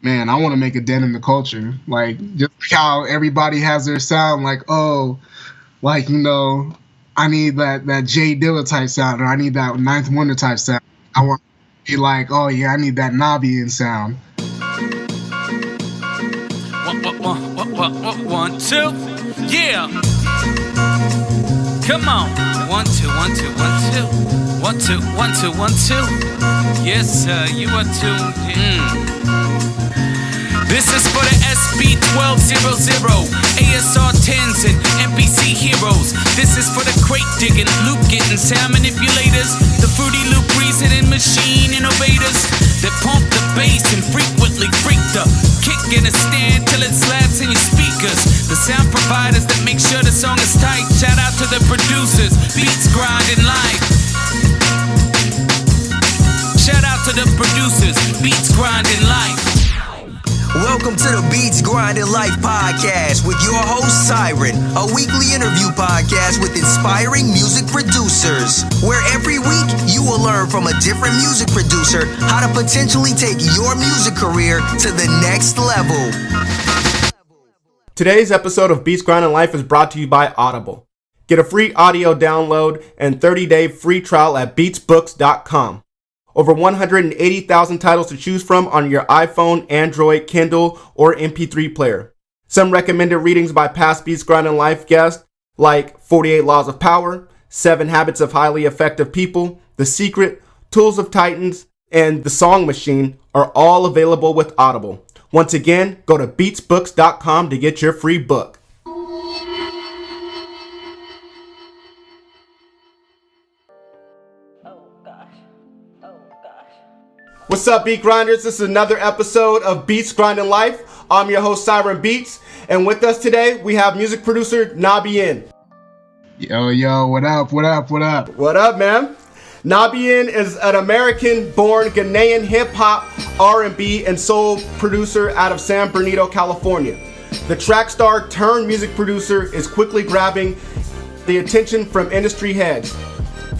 Man, I want to make a dent in the culture. Like, just like how everybody has their sound, like, oh, like, I need that Jay Dilla type sound, or I need that Ninth Wonder type sound. I want to be like, oh, yeah, I need that Nabeyin sound. One, two, yeah. Come on. 1, 2, 1, 2, 1, 2. 1, 2, 1, 2, 1, 2. Yes, sir, you are tuned in. This is for the SB 1200, ASR 10s and NPC heroes. This is for the crate digging, loop getting, sound manipulators, the Fruity Loop reasoning machine innovators that pump the bass and frequently freak the kick in a stand till it slaps in your speakers. The sound providers that make sure the song is tight. Shout out to the producers, beats grinding live. Shout out to the producers, beats grinding live. Welcome to the Beats Grinding Life podcast with your host, Siren, a weekly interview podcast with inspiring music producers, where every week you will learn from a different music producer how to potentially take your music career to the next level. Today's episode of Beats Grinding Life is brought to you by Audible. Get a free audio download and 30-day free trial at beatsbooks.com. Over 180,000 titles to choose from on your iPhone, Android, Kindle, or MP3 player. Some recommended readings by past Beats Grinding Life guests like 48 Laws of Power, 7 Habits of Highly Effective People, The Secret, Tools of Titans, and The Song Machine are all available with Audible. Once again, go to beatsbooks.com to get your free book. What's up, Beat Grinders? This is another episode of Beats Grinding Life. I'm your host, Siren Beats, and with us today, we have music producer Nabeyin. Yo, what up? What up, man? Nabeyin is an American-born Ghanaian hip-hop, R&B, and soul producer out of San Bernardino, California. The track star turned music producer is quickly grabbing the attention from industry heads.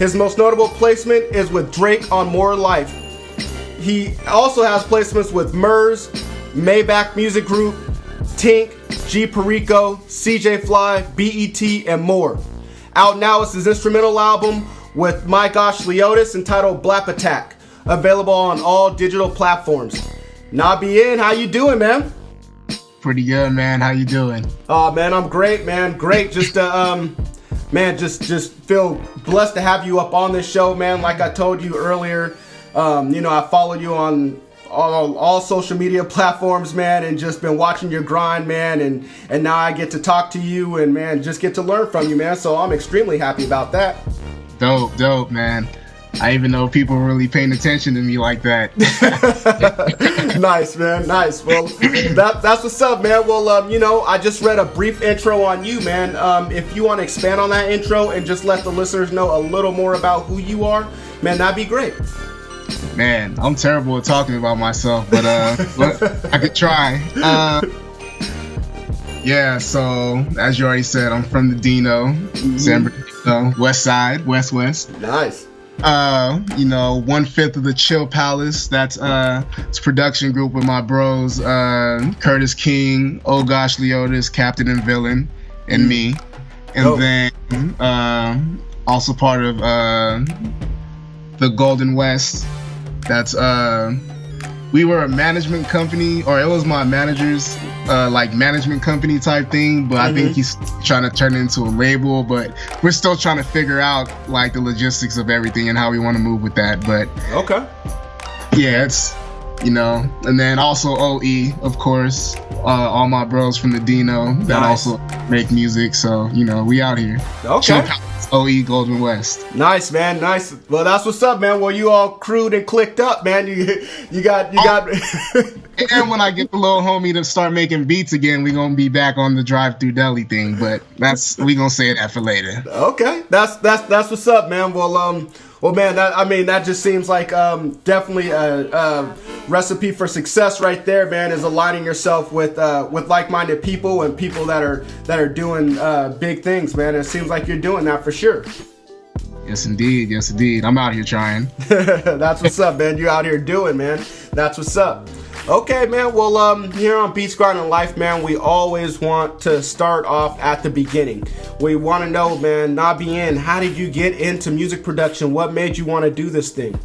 His most notable placement is with Drake on More Life. He also has placements with Murs, Maybach Music Group, Tink, G Perico, CJ Fly, BET, and more. Out now is his instrumental album with My Gosh Leotis entitled Blap Attack, available on all digital platforms. Nabeyin, how you doing, man? Pretty good, man. How you doing? Oh, man, I'm great, man. Great. Just feel blessed to have you up on this show, man. Like I told you earlier, I follow you on all social media platforms, man, and just been watching your grind, man, and now I get to talk to you and, man, just get to learn from you, man, so I'm extremely happy about that. Dope, man. I even know people are really paying attention to me like that. Nice, man, nice. Well, that's what's up, man. Well, I just read a brief intro on you, man. If you want to expand on that intro and just let the listeners know a little more about who you are, man, that'd be great. Man, I'm terrible at talking about myself, but I could try. Yeah, so as you already said, I'm from the Dino, San Bernardino, West Side, West. Nice. 1/5 of the Chill Palace. That's it's a production group with my bros, Curtis King, Oh Gosh Leotis, Captain and Villain, and me. And then also part of the Golden West. That's we were a management company, or it was my manager's management company type thing, but I think he's trying to turn it into a label, but we're still trying to figure out like the logistics of everything and how we want to move with that. But okay, yeah, it's and then also OE, of course, all my bros from the Dino that also make music, so we out here. Okay. OE Golden West. Nice, man. Nice. Well, that's what's up, man. Well, you all crewed and clicked up, man. You got. And when I get the little homie to start making beats again, we gonna be back on the drive through deli thing. But we gonna say that for later. Okay, that's what's up, man. Well, man, that just seems like definitely a recipe for success right there, man. Is aligning yourself with like-minded people and people that are doing big things, man. It seems like you're doing that for sure. Yes, indeed. I'm out here trying. That's what's up, man. You're out here doing, man. That's what's up. Okay, man. Well, here on Beats Grinding Life, man, we always want to start off at the beginning. We want to know, man, Nabeyin, how did you get into music production? What made you want to do this thing?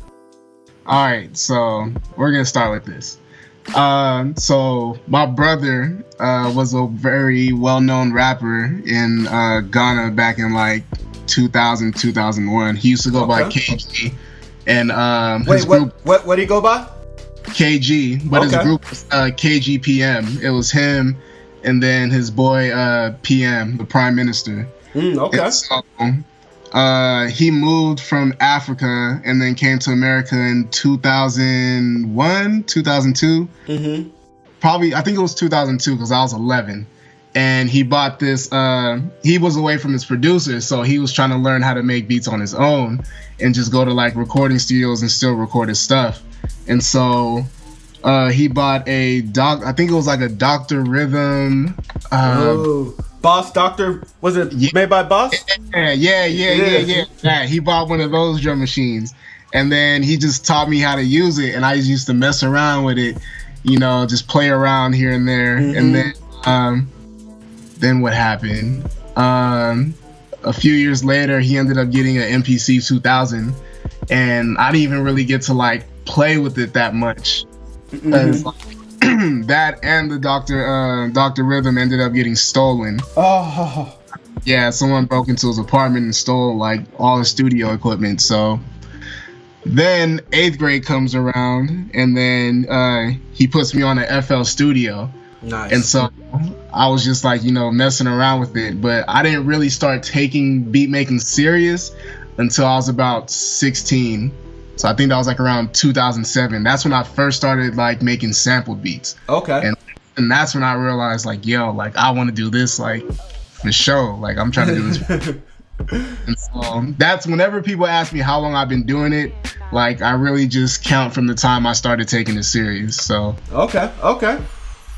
All right, so we're gonna start with this. So my brother was a very well-known rapper in Ghana back in like 2000, 2001. He used to go by KG, and his group. What did he go by? KG, but his group was KGPM. It was him, and then his boy PM, the Prime Minister. Okay. And so, he moved from Africa and then came to America in 2001, 2002. Mm-hmm. Probably, I think it was 2002 because I was 11. And he bought this, he was away from his producer, so he was trying to learn how to make beats on his own and just go to like recording studios and still record his stuff. And so he bought I think it was like a Dr. Rhythm. Boss Doctor, was it made by Boss? Yeah. He bought one of those drum machines, and then he just taught me how to use it, and I used to mess around with it, just play around here and there. Mm-hmm. And then what happened? A few years later, he ended up getting an MPC 2000, and I didn't even really get to like play with it that much. That and the Dr. Rhythm ended up getting stolen. Oh. Yeah, someone broke into his apartment and stole like all the studio equipment. So then 8th grade comes around, and then he puts me on an FL Studio. Nice. And so I was just like, messing around with it, but I didn't really start taking beat making serious until I was about 16. So I think that was like around 2007. That's when I first started like making sampled beats. Okay. And that's when I realized like, like I want to do this like for sure. Like I'm trying to do this. And so that's whenever people ask me how long I've been doing it, like I really just count from the time I started taking it serious. So Okay.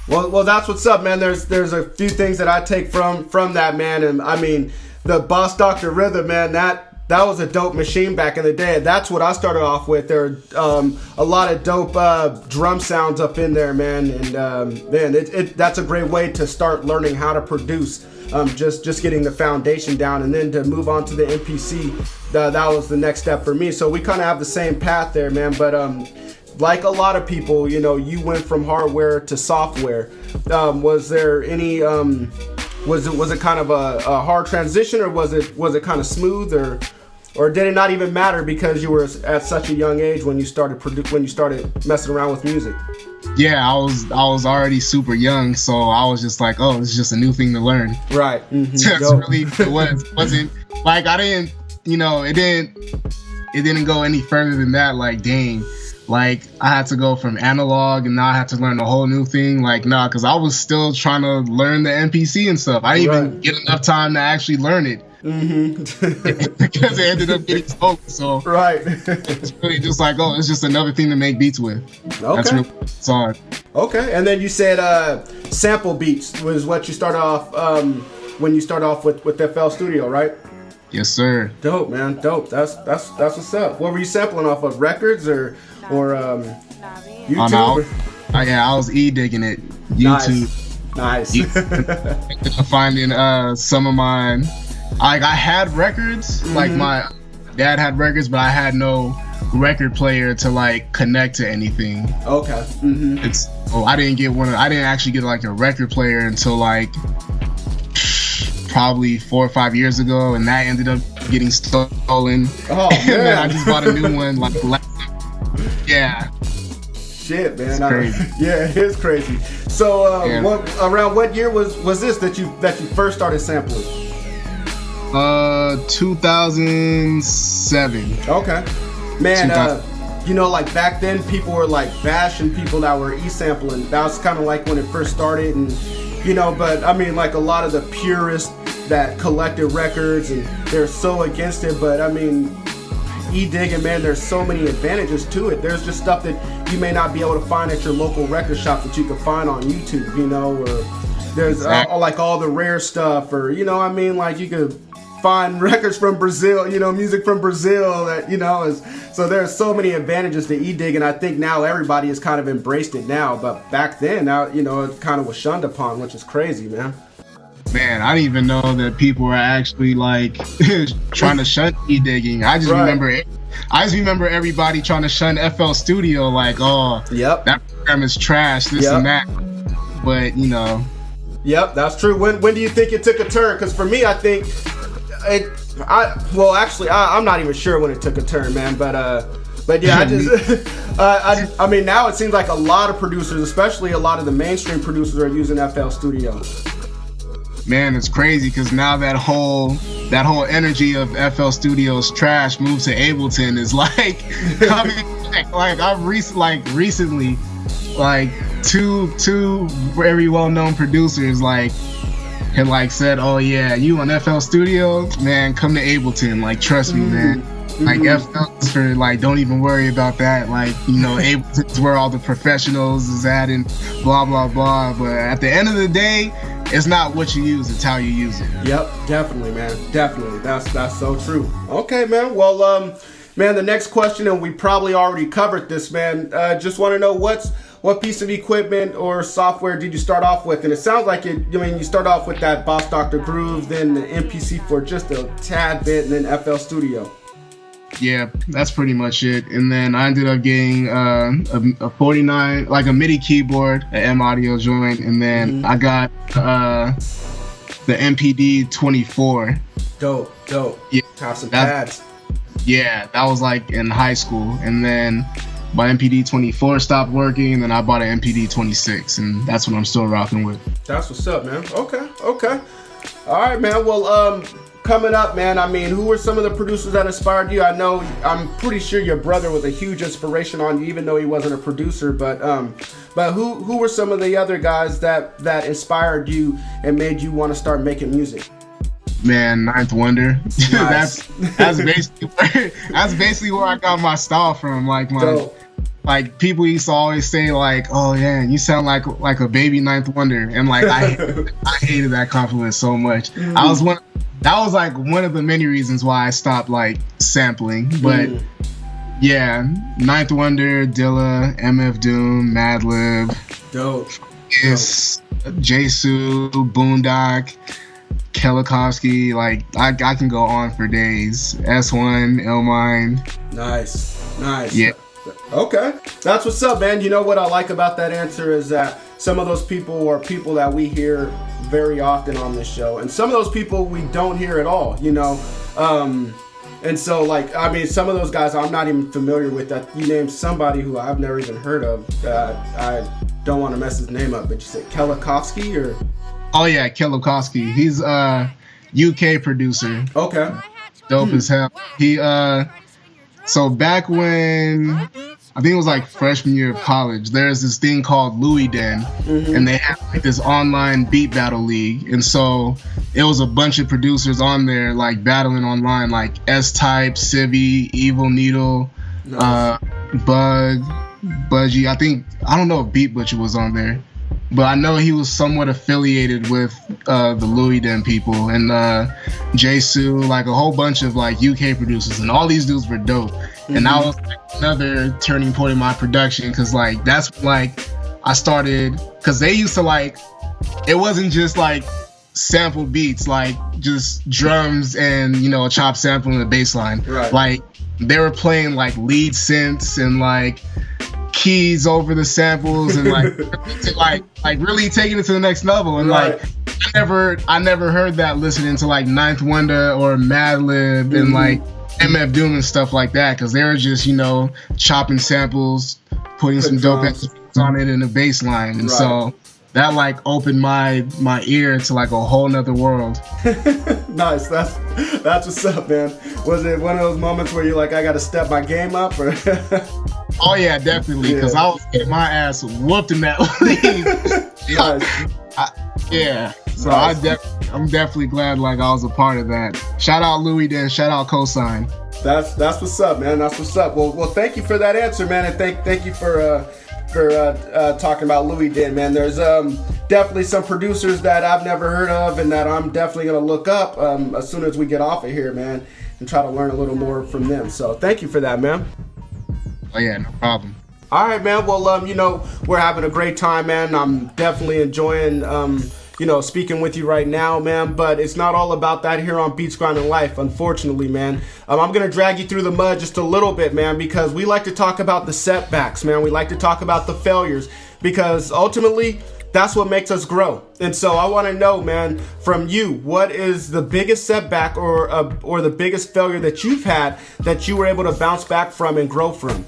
Well, that's what's up, man. There's a few things that I take from that, man. And I mean, the Boss Dr. Rhythm, man, that was a dope machine back in the day. That's what I started off with. There are a lot of dope drum sounds up in there, man. And man, that's a great way to start learning how to produce. Just getting the foundation down, and then to move on to the MPC, that was the next step for me. So we kind of have the same path there, man. But like a lot of people, you went from hardware to software. Was there any was it kind of a hard transition, or was it kind of smooth, or did it not even matter because you were at such a young age when you started messing around with music? Yeah, I was already super young, so I was just like, oh, it's just a new thing to learn. Right. Mm-hmm. That's really it wasn't like I didn't, it didn't go any further than that. Like, dang, like I had to go from analog and now I had to learn a whole new thing. Like, nah, because I was still trying to learn the MPC and stuff. I didn't even get enough time to actually learn it. Mm-hmm. Because it ended up getting stolen. So right. It's really just like, oh, it's just another thing to make beats with. Okay. That's really solid. Okay, and then you said sample beats was what you started off when you started off with FL Studio, right? Yes, sir. Dope, man. Dope. That's what's up. What were you sampling off of? Records or YouTube? Oh, no, I was digging it. YouTube. Nice. Finding some of mine. I had records. Mm-hmm. Like my dad had records, but I had no record player to like connect to anything. Okay. Mm-hmm. I didn't actually get like a record player until like probably 4 or 5 years ago, and that ended up getting stolen. Oh, and then I just bought a new one like yeah. Shit, man. Crazy. Yeah, it is crazy. So around what year was this that you first started sampling? 2007. Okay. Man, like back then people were like bashing people that were sampling. That was kind of like when it first started, and but I mean, like a lot of the purists that collected records and they're so against it, but I mean, digging, man, there's so many advantages to it. There's just stuff that you may not be able to find at your local record shop that you can find on YouTube, or there's like all the rare stuff, or I mean, like you could find records from Brazil, music from Brazil that, so there's so many advantages to e-dig, and I think now everybody has kind of embraced it now, but back then, it kind of was shunned upon, which is crazy, man. Man, I didn't even know that people were actually like trying to shun e-digging. I just remember everybody trying to shun FL Studio, like, oh, yep, that program is trash, this and that. But Yep, that's true. When do you think it took a turn? Because for me, I think I'm not even sure when it took a turn, man. But yeah, I just, I mean, now it seems like a lot of producers, especially a lot of the mainstream producers, are using FL Studio. Man, it's crazy because now that whole energy of FL Studio's trash moves to Ableton is like coming back. Like I've recently, like two very well-known producers had said, oh yeah, you on FL Studio, man, come to Ableton, like trust me, man. Like FL's for don't even worry about that, Ableton's where all the professionals is at and blah blah blah. But at the end of the day, it's not what you use, it's how you use it. Yep, definitely, man, definitely. That's so true. Okay, man. Well, man, the next question, and we probably already covered this, man. Just want to know what piece of equipment or software did you start off with? And it sounds like you start off with that Boss Dr. Groove, then the MPC for just a tad bit, and then FL Studio. Yeah, that's pretty much it. And then I ended up getting a 49, like a MIDI keyboard, an M Audio joint, and then I got the MPD 24. Dope. Yeah, have some pads. Yeah, that was like in high school, and then my MPD 24 stopped working, and then I bought an MPD 26, and that's what I'm still rocking with. That's what's up, man. Okay. All right, man. Well, coming up, man, I mean, who were some of the producers that inspired you? I'm pretty sure your brother was a huge inspiration on you, even though he wasn't a producer. But who were some of the other guys that inspired you and made you want to start making music? Man, Ninth Wonder. Nice. that's basically where I got my style from. Like people used to always say like, oh yeah, you sound like a baby Ninth Wonder, and I hated that compliment so much. That was like one of the many reasons why I stopped sampling. But yeah, Ninth Wonder, Dilla, MF Doom, Madlib, dope, Jesu, Boondock, Kellikowski, I can go on for days. S1, Illmind. Nice. Yeah. Okay, that's what's up, man. You know what I like about that answer is that some of those people are people that we hear very often on this show, and some of those people we don't hear at all, and so some of those guys I'm not even familiar with. That you named somebody who I've never even heard of. I don't want to mess his name up, but you said Kellikowski or? Oh yeah, Kellikowski. He's a UK producer. Okay. Dope as hell. He so back when I think it was freshman year of college, there's this thing called Louis Den, and they have this online beat battle league, and so it was a bunch of producers on there battling online, like S-Type, Civi, Evil Needle, Bug, Budgie. I don't know if Beat Butcher was on there, but I know he was somewhat affiliated with the Louis Den people, and Jesu, a whole bunch of UK producers, and all these dudes were dope. And that was another turning point in my production, because that's I started, because they used to it wasn't just sample beats, just drums and a chop sample and a bass line. Right. They were playing lead synths and keys over the samples and really taking it to the next level. And right. I never heard that listening to Ninth Wonder or Madlib and MF Doom and stuff like that, because they were just chopping samples, putting some dope beats on it in a bass line, and so that opened my ear to a whole nother world. Nice. That's what's up, man. Was it one of those moments where you're I gotta step my game up, or? Oh yeah, definitely, because I was getting my ass whooped in that league. Nice. Yeah. So nice. I'm definitely glad I was a part of that. Shout out Louis Den, shout out Cosign. That's what's up, man. That's what's up. Well, thank you for that answer, man, and thank you for talking about Louis Den, man. There's definitely some producers that I've never heard of and that I'm definitely going to look up as soon as we get off of here, man, and try to learn a little more from them. So thank you for that, man. Oh yeah, no problem. All right, man. Well, you know, we're having a great time, man. I'm definitely enjoying, you know, speaking with you right now, man. But it's not all about that here on Beats Grinding Life, unfortunately, man. I'm going to drag you through the mud just a little bit, man, because we like to talk about the setbacks, man. We like to talk about the failures because ultimately that's what makes us grow. And so I want to know, man, from you, what is the biggest setback or the biggest failure that you've had that you were able to bounce back from and grow from?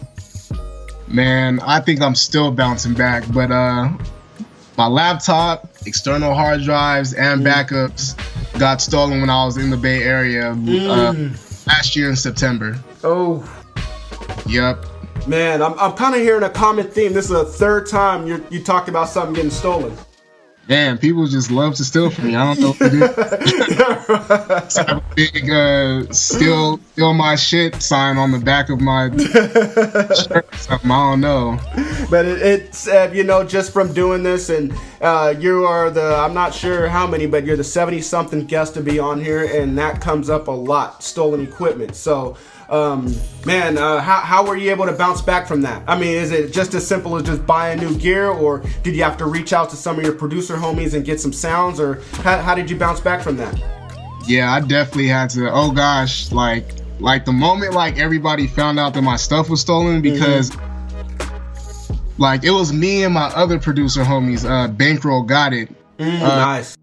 Man, I think I'm still bouncing back, but my laptop, external hard drives, and backups got stolen when I was in the Bay Area last year in September. Oh. Yep. Man, I'm kind of hearing a common theme. This is the third time you talked about something getting stolen. Man, people just love to steal from me. I don't know what to do. It's a big steal my shit sign on the back of my shirt or something. I don't know. But it's you know, just from doing this, and you are I'm not sure how many, but you're the 70-something guest to be on here, and that comes up a lot, stolen equipment. So, man, how were you able to bounce back from that? I mean, is it just as simple as just buying new gear, or did you have to reach out to some of your producer homies and get some sounds, or how did you bounce back from that? Yeah, I definitely had to. Oh gosh, like the moment like everybody found out that my stuff was stolen, because like it was me and my other producer homies. Bankroll got it. Nice.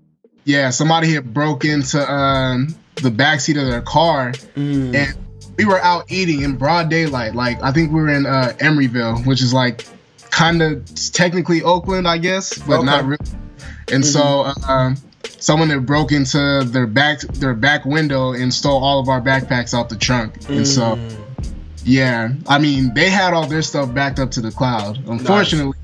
Yeah, somebody had broke into the backseat of their car, and we were out eating in broad daylight. Like I think we were in Emeryville, which is like kind of technically Oakland, I guess, but not really. And so someone had broke into their back window and stole all of our backpacks out the trunk. And so, yeah, I mean, they had all their stuff backed up to the cloud. Unfortunately,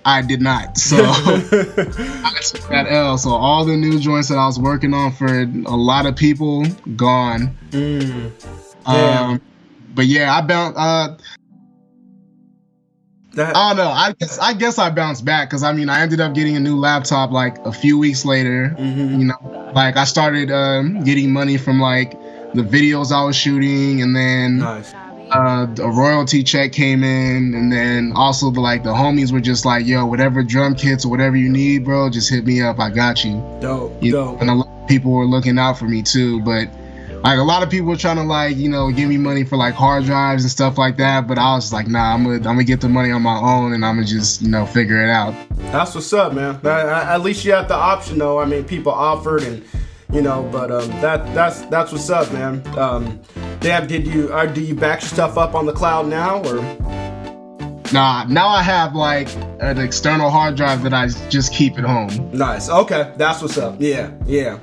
I did not. So I took that L. So all the new joints that I was working on for a lot of people, gone. But yeah, I bounced. I don't know. I guess I bounced back because I mean I ended up getting a new laptop like a few weeks later. You know, like I started getting money from like the videos I was shooting, and then a royalty check came in, and then also the homies were just like, yo, whatever drum kits or whatever you need, bro, just hit me up. I got you. Dope. And a lot of people were looking out for me too, but. Like a lot of people were trying to like, you know, give me money for like hard drives and stuff like that, but I was like, nah, I'm gonna get the money on my own, and I'm gonna just, you know, figure it out. That's what's up, man. At least you had the option, though. I mean, people offered, and you know, but that's what's up, man. Damn, do you back your stuff up on the cloud now, or? Nah, now I have like an external hard drive that I just keep at home. Nice. Okay, that's what's up. Yeah.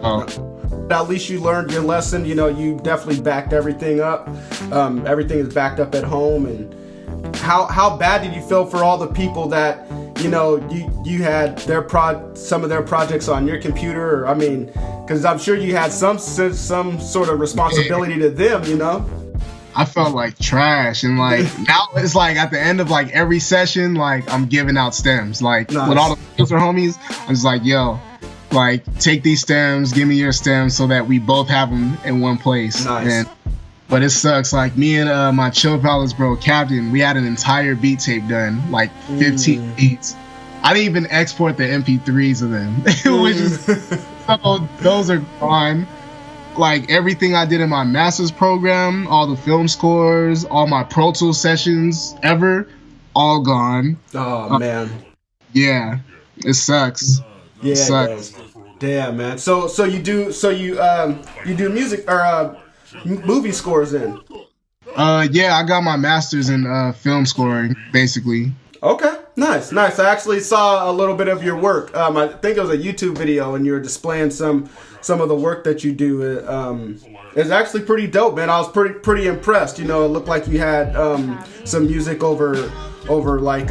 Oh. At least you learned your lesson. You know, you definitely backed everything up. Everything is backed up at home. And how bad did you feel for all the people that, you know, you had some of their projects on your computer? Or, I mean, because I'm sure you had some sort of responsibility to them, you know? I felt like trash, and like now it's like at the end of like every session, like I'm giving out stems. Like with all the producer homies, I'm just like, yo, like take these stems, give me your stems, so that we both have them in one place. But it sucks. Like me and my Chill Palace bro Captain, we had an entire beat tape done, like 15 beats. I didn't even export the MP3s of them, which is so those are gone. Like everything I did in my master's program, all the film scores, all my Pro Tools sessions ever, all gone. Oh man. Yeah, it sucks. Yeah, it sucks. Damn, man. So you do music or movie scores then? Yeah, I got my master's in film scoring, basically. Okay, nice. I actually saw a little bit of your work. I think it was a YouTube video, and you were displaying some of the work that you do. It's actually pretty dope, man. I was pretty impressed. You know, it looked like you had some music over like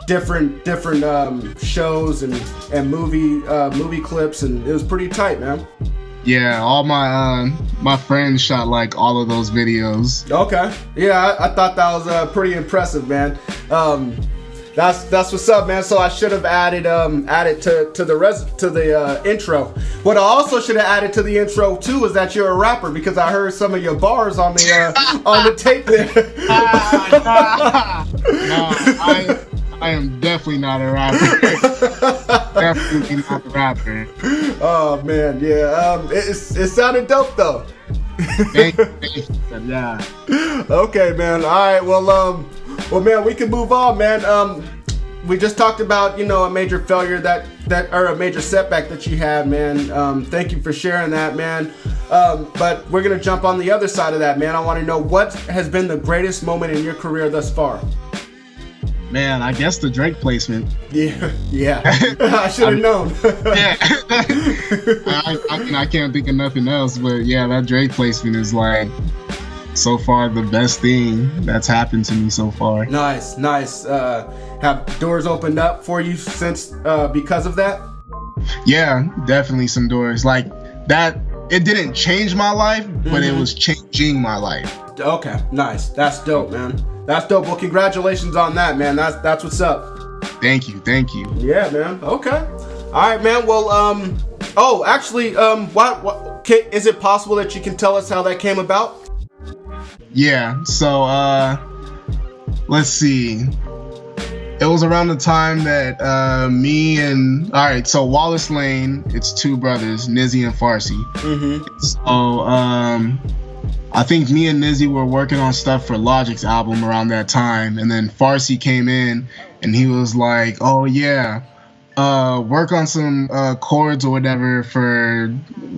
different shows and movie clips, and it was pretty tight, man. Yeah, all my friends shot like all of those videos. Okay, yeah, I thought that was pretty impressive, man. That's what's up, man. So I should have added to the intro. What I also should have added to the intro too is that you're a rapper, because I heard some of your bars on the on the tape there. No, I am definitely not a rapper. Definitely not a rapper. Oh man, yeah. It sounded dope though. Thank you. Yeah. Okay, man. All right. Well, man, we can move on, man. We just talked about, a major failure or a major setback that you had, man. Thank you for sharing that, man. But we're gonna jump on the other side of that, man. I want to know what has been the greatest moment in your career thus far. Man, I guess the Drake placement. Yeah. I should have known. Yeah. I can't think of nothing else, but yeah, that Drake placement is like so far the best thing that's happened to me so far. Nice. Have doors opened up for you since because of that? Yeah, definitely some doors. Like that, it didn't change my life, but it was changing my life. Okay, nice. That's dope, man. That's dope. Well, congratulations on that, man. That's what's up. Thank you. Yeah, man. Okay. All right, man. Well, what is it possible that you can tell us how that came about? Yeah. So, let's see. It was around the time that so Wallace Lane, it's two brothers, Nizzy and Farsi. So, I think me and Nizzy were working on stuff for Logic's album around that time, and then Farsi came in and he was like, "Oh yeah, work on some chords or whatever for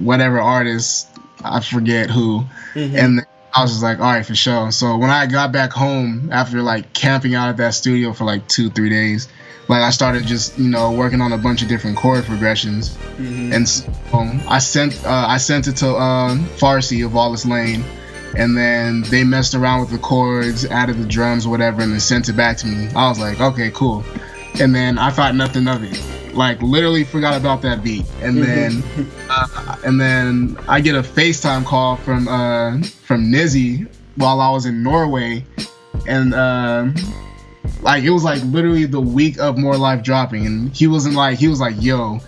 whatever artist, I forget who." And I was just like, "All right, for sure." So when I got back home after like camping out at that studio for like 2-3 days, like I started just working on a bunch of different chord progressions, and so I sent it to Farsi of Wallace Lane. And then they messed around with the chords, added the drums or whatever, and then sent it back to me. I was like, okay, cool. And then I thought nothing of it. Like, literally forgot about that beat. And then I get a FaceTime call from Nizzy while I was in Norway. And like it was like literally the week of More Life dropping. And he was like, yo,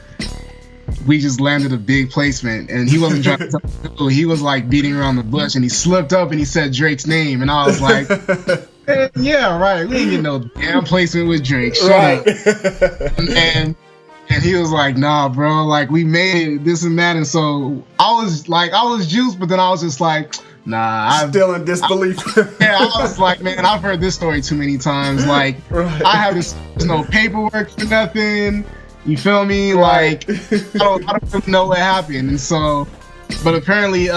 we just landed a big placement, and he wasn't trying to tell people. He was like beating around the bush, and he slipped up and he said Drake's name, and I was like, yeah, right, we ain't getting no damn placement with Drake. Shut up. And he was like, nah, bro, like we made it, this and that. And so I was juiced, but then I was just like, nah, I'm still in disbelief. I was like, man, I've heard this story too many times. Like, I have there's no paperwork for nothing. You feel me? Like, I don't really know what happened. And so, but apparently,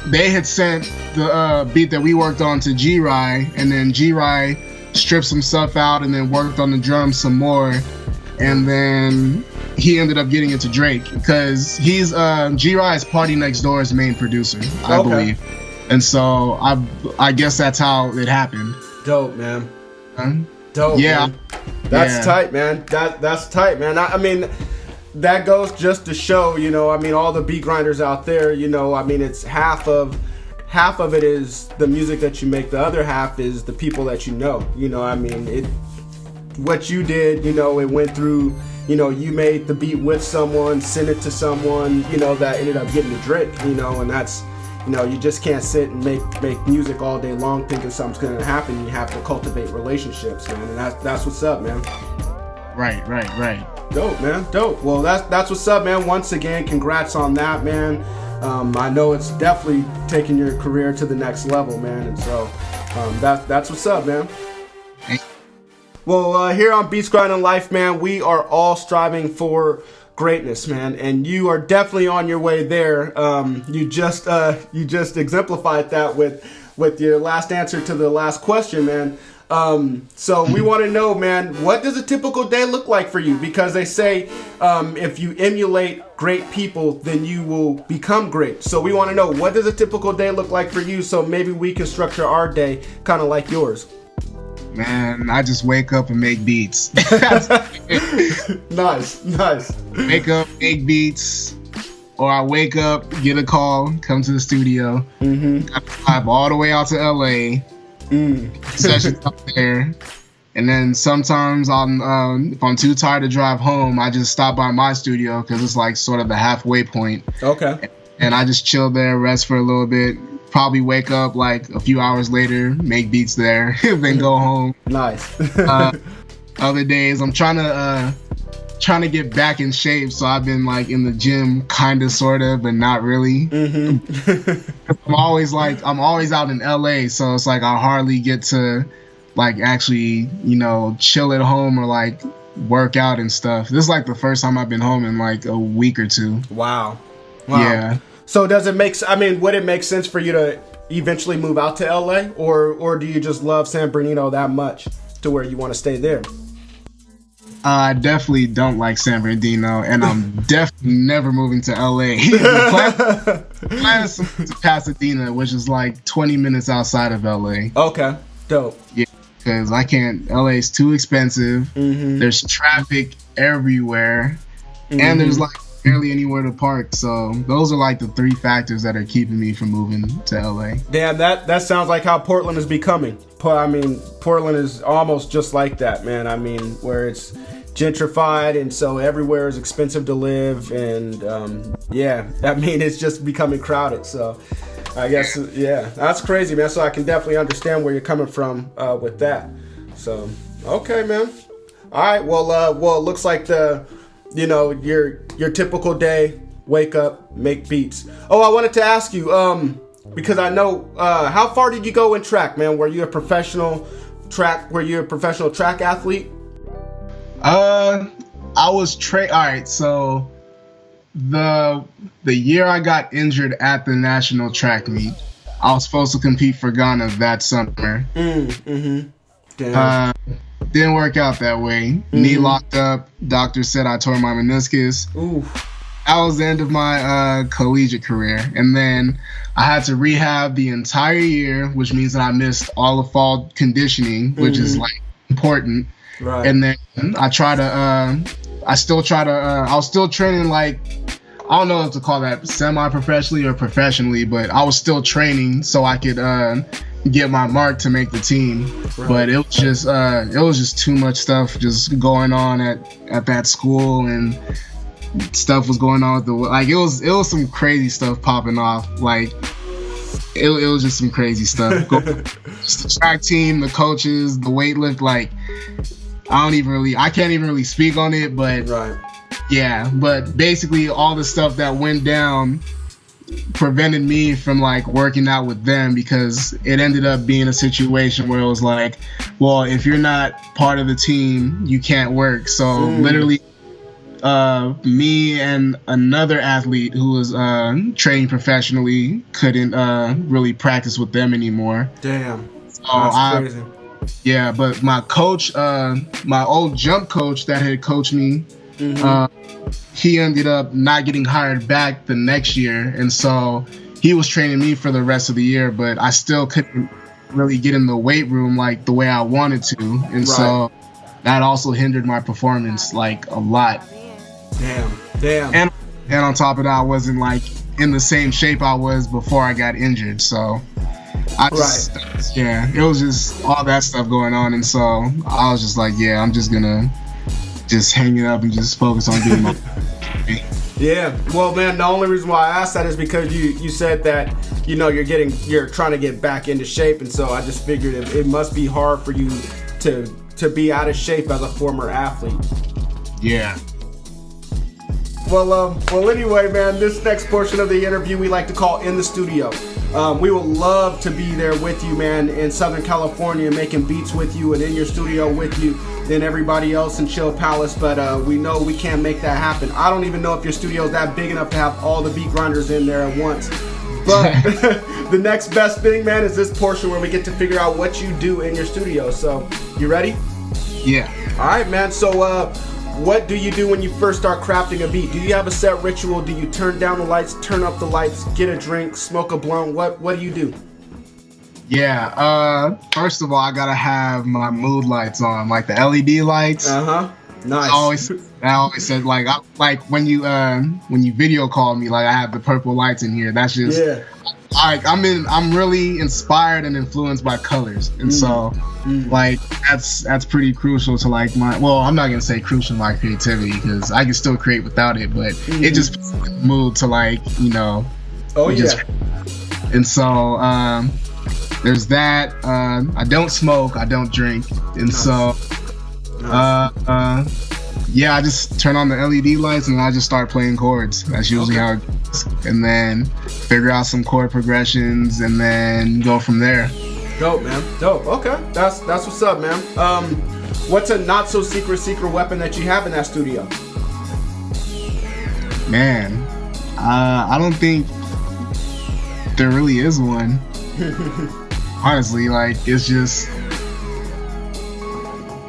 they had sent the beat that we worked on to G-Rai, and then G-Rai stripped some stuff out and then worked on the drums some more. And then he ended up getting it to Drake because he's G-Rai is Party Next Door's main producer, I believe. And so I guess that's how it happened. Dope, man. Dope. Yeah. Man. That's tight, man. That's tight, man. I mean, that goes just to show, all the beat grinders out there, it's half of it is the music that you make. The other half is the people that you know. What you did, it went through, you made the beat with someone, sent it to someone, that ended up getting to Drake, and that's, you just can't sit and make music all day long thinking something's gonna happen. You have to cultivate relationships, man, and that's what's up, man. Right. Dope, man. Dope. Well, that's what's up, man. Once again, congrats on that, man. I know it's definitely taking your career to the next level, man, and so that's what's up, man. Well, here on Beats Grinding Life, man, we are all striving for greatness, man, and you are definitely on your way there. You just exemplified that with your last answer to the last question, man. So we want to know, man, what does a typical day look like for you? Because they say if you emulate great people, then you will become great. So we want to know, what does a typical day look like for you, so maybe we can structure our day kind of like yours. Man, I just wake up and make beats. Nice. Wake up, make beats, or I wake up, get a call, come to the studio, drive all the way out to LA, sessions up there, And then sometimes if I'm too tired to drive home, I just stop by my studio because it's like sort of the halfway point. Okay. And I just chill there, rest for a little bit. Probably wake up like a few hours later, make beats there, then go home. Nice. Other days, I'm trying to get back in shape, so I've been like in the gym, kind of, sort of, but not really. I'm always out in LA, so it's like I hardly get to like actually, chill at home or like work out and stuff. This is like the first time I've been home in like a week or two. Wow. Yeah. So would it make sense for you to eventually move out to LA, or do you just love San Bernardino that much to where you want to stay there? I definitely don't like San Bernardino, and I'm definitely never moving to LA. The plan is to move to Pasadena, which is like 20 minutes outside of LA. Okay, dope. Yeah, because I can't. LA is too expensive. There's traffic everywhere, and there's like barely anywhere to park. So those are like the three factors that are keeping me from moving to LA. Damn, that sounds like how Portland is becoming. I mean, Portland is almost just like that, man. I mean, where it's gentrified, and so everywhere is expensive to live, and it's just becoming crowded. So I guess, yeah, that's crazy, man. So I can definitely understand where you're coming from with that. So, okay, man. All right, well, it looks like your typical day, wake up, make beats. Oh, I wanted to ask you, because I know, how far did you go in track, man? Were you a professional track athlete? I was all right, so the year I got injured at the national track meet, I was supposed to compete for Ghana that summer. Damn. Didn't work out that way. Knee locked up. Doctor said I tore my meniscus. Ooh. That was the end of my collegiate career. And then I had to rehab the entire year, which means that I missed all the fall conditioning, which is like important. Right. And then I was still training, like, I don't know if to call that semi-professionally or professionally, but I was still training so I could get my mark to make the team. Right. But it was just too much stuff just going on at that school, and stuff was going on with it was some crazy stuff popping off. Like it was just some crazy stuff. Just the track team, the coaches, the weightlift, like I can't even really speak on it, but right. Yeah, but basically all the stuff that went down prevented me from like working out with them, because it ended up being a situation where it was like, well, if you're not part of the team, you can't work. So literally me and another athlete who was training professionally couldn't really practice with them anymore. Damn. So that's crazy. Yeah, but my coach, my old jump coach that had coached me, he ended up not getting hired back the next year, and so he was training me for the rest of the year, but I still couldn't really get in the weight room like the way I wanted to, and so that also hindered my performance like a lot. Damn. And on top of that, I wasn't like in the same shape I was before I got injured, so it was just all that stuff going on, and so I was just like, yeah, I'm just gonna hang it up and just focus on getting my Yeah, well, man, the only reason why I asked that is because you said that, you're trying to get back into shape, and so I just figured it must be hard for you to be out of shape as a former athlete. Yeah. Well, anyway, man, this next portion of the interview we like to call In the Studio. We would love to be there with you, man, in Southern California, making beats with you and in your studio with you than everybody else in Chill Palace, but we know we can't make that happen. I don't even know if your studio is that big enough to have all the beat grinders in there at once. But the next best thing, man, is this portion where we get to figure out what you do in your studio. So, you ready? Yeah. All right, man. So, what do you do when you first start crafting a beat? Do you have a set ritual? Do you turn down the lights, turn up the lights, get a drink, smoke a blunt? What do you do? Yeah, first of all, I gotta have my mood lights on, like the LED lights. Nice. I always said like when you video call me, like I have the purple lights in here. That's just I'm really inspired and influenced by colors, and so like that's pretty crucial to like I'm not gonna say crucial to my creativity because I can still create without it, but it just puts me in the mood to like and so there's that. I don't smoke, I don't drink, and so I just turn on the LED lights and I just start playing chords. That's usually how it goes. And then figure out some chord progressions and then go from there. Dope, man. Dope. Okay. That's what's up, man. What's a not so secret weapon that you have in that studio? Man, I don't think there really is one. Honestly, like it's just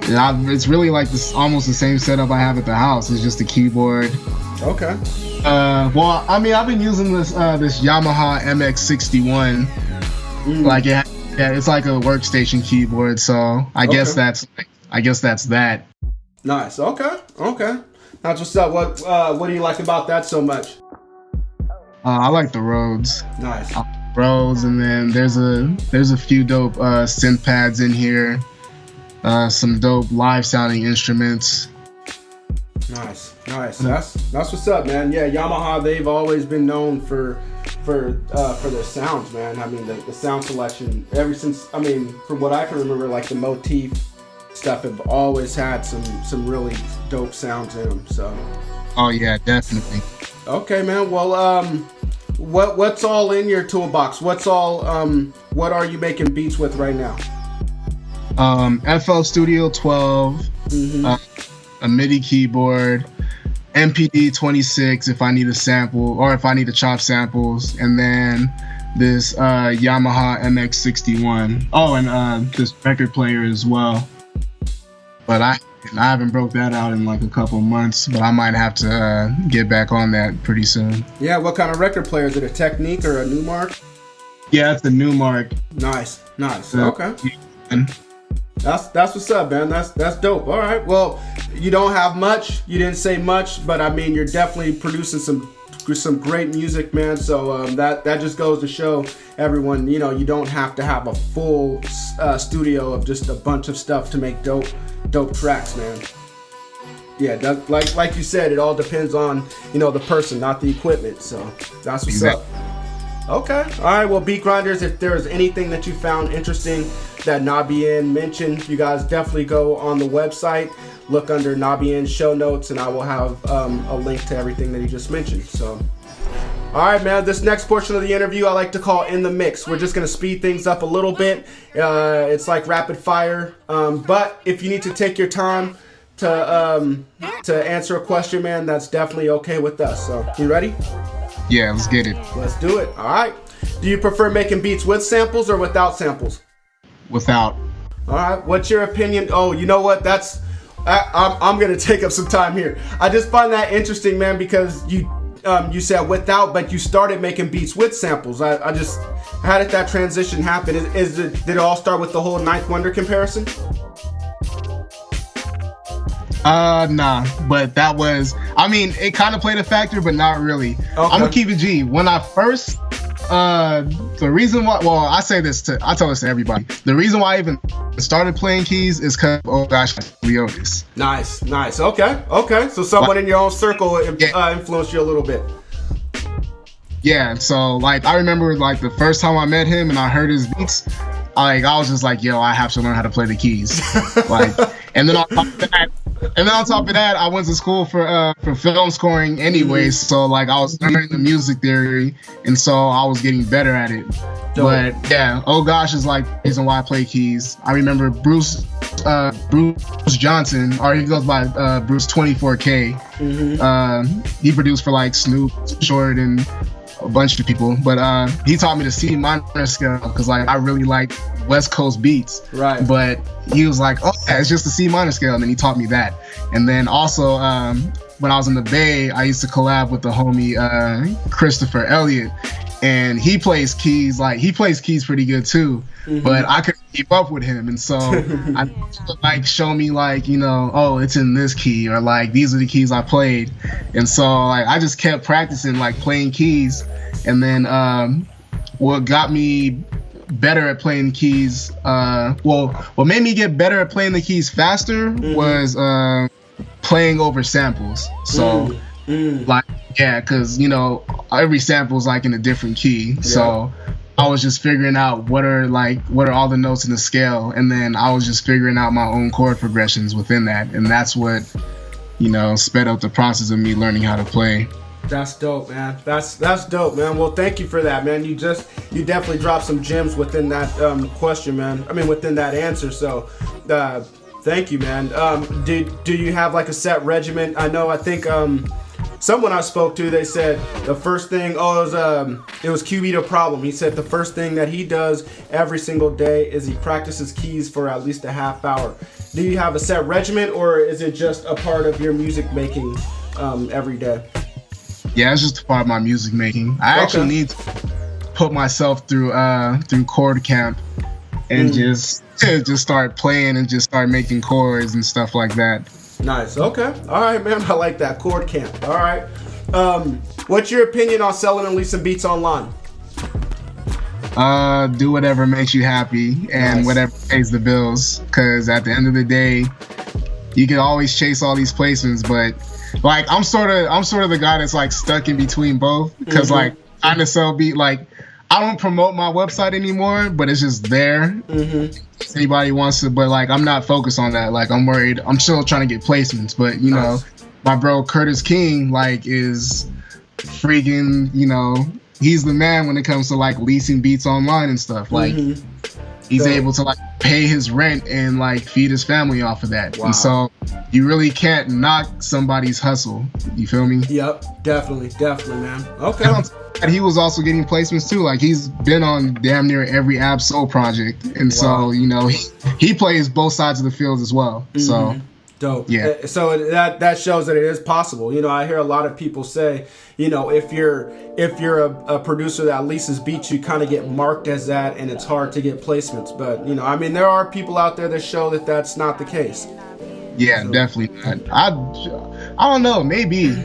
it's really like this, almost the same setup I have at the house. It's just a keyboard. Okay. Well, I mean, I've been using this Yamaha MX61. Like it's like a workstation keyboard. So I guess that's that. Nice. Okay. Now, just what do you like about that so much? I like the Rhodes. Nice. Rhodes, and then there's a few dope synth pads in here. Some dope live sounding instruments. Nice. That's what's up, man. Yeah, Yamaha, they've always been known for their sounds, man. I mean, the sound selection ever since. I mean, from what I can remember, like the Motif stuff have always had some really dope sounds in them. So. Oh yeah, definitely. Okay, man. Well, what's all in your toolbox? What are you making beats with right now? FL Studio 12, a MIDI keyboard, MPD 26 if I need a sample or if I need to chop samples, and then this Yamaha MX61. Oh, and this record player as well. But I haven't broke that out in like a couple months, but I might have to get back on that pretty soon. Yeah, what kind of record player? Is it a Technique or a Newmark? Yeah, it's a Newmark. Nice. Okay. That's what's up, man. That's dope. All right. Well, you don't have much. You didn't say much, but I mean, you're definitely producing some great music, man. So that just goes to show everyone, you don't have to have a full studio of just a bunch of stuff to make dope tracks, man. Yeah, like you said, it all depends on the person, not the equipment. So that's what's up. Okay. All right. Well, Beat Grinders, if there's anything that you found interesting that Nabeyin mentioned, you guys definitely go on the website, look under Nabeyin show notes, and I will have a link to everything that he just mentioned. So, all right, man. This next portion of the interview I like to call In the Mix. We're just going to speed things up a little bit. It's like rapid fire. But if you need to take your time to answer a question, man, that's definitely okay with us. So, you ready? Yeah, let's get it. Let's do it. All right. Do you prefer making beats with samples or without samples? Without. All right. What's your opinion? Oh, you know what? I'm gonna take up some time here. I just find that interesting, man, because you said without, but you started making beats with samples. How did that transition happen? Did it all start with the whole Ninth Wonder comparison? Nah, but that was, I mean, it kind of played a factor, but not really. Okay. I'm gonna keep it G. When I first, the reason why, well, I tell this to everybody. The reason why I even started playing keys is because, oh gosh, Leotis. Nice. Okay. So someone in your own circle influenced you a little bit. Yeah, so like I remember like the first time I met him and I heard his beats, I was just like, yo, I have to learn how to play the keys. And then on top of that, I went to school for film scoring anyways. So like I was learning the music theory, and so I was getting better at it. Dope. But yeah, oh gosh is like the reason why I play keys. I remember Bruce Johnson, or he goes by Bruce 24K. He produced for like Snoop, Short, and a bunch of people, but he taught me the C minor scale because like I really like West Coast beats, right? But he was like, oh yeah, it's just the C minor scale, and then he taught me that. And then also when I was in the Bay, I used to collab with the homie Christopher Elliott, and he plays keys pretty good too, but I couldn't keep up with him, and so I like show me like, you know, oh, it's in this key, or like these are the keys I played, and so like I just kept practicing like playing keys, and then what got me better at playing keys, what made me get better at playing the keys faster was playing over samples. So like, yeah, because you know every sample is like in a different key, so I was just figuring out what are all the notes in the scale, and then I was just figuring out my own chord progressions within that, and that's what, you know, sped up the process of me learning how to play. That's dope, man. That's dope, man. Well, thank you for that, man. You definitely dropped some gems within that question, man. I mean, within that answer. So, thank you, man. Do you have like a set regimen? I think someone I spoke to, they said the first thing, it was QB Problem. He said the first thing that he does every single day is he practices keys for at least a half hour. Do you have a set regimen, or is it just a part of your music making every day? Yeah, it's just a part of my music making. I actually need to put myself through chord camp and just start playing and just start making chords and stuff like that. Nice. Okay. All right, man. I like that. Chord camp. All right. What's your opinion on selling and leasing beats online? Do whatever makes you happy and whatever pays the bills. Because at the end of the day, you can always chase all these placements, but like I'm sort of the guy that's like stuck in between both. Because like trying to sell beat, like I don't promote my website anymore, but it's just there. If anybody wants to, but like I'm not focused on that. Like I'm worried. I'm still trying to get placements, but you know, my bro Curtis King like is freaking, you know, he's the man when it comes to like leasing beats online and stuff. Like he's able to like pay his rent and like feed his family off of that. And so you really can't knock somebody's hustle. You feel me? Yep, definitely, man. Okay. And he was also getting placements too. Like he's been on damn near every Ab-Soul project, and so you know he plays both sides of the field as well. So dope. Yeah. So that shows that it is possible. You know, I hear a lot of people say, you know, if you're a producer that leases beats, you kind of get marked as that, and it's hard to get placements. But you know, I mean, there are people out there that show that that's not the case. Yeah, so. Definitely not. I don't know. Maybe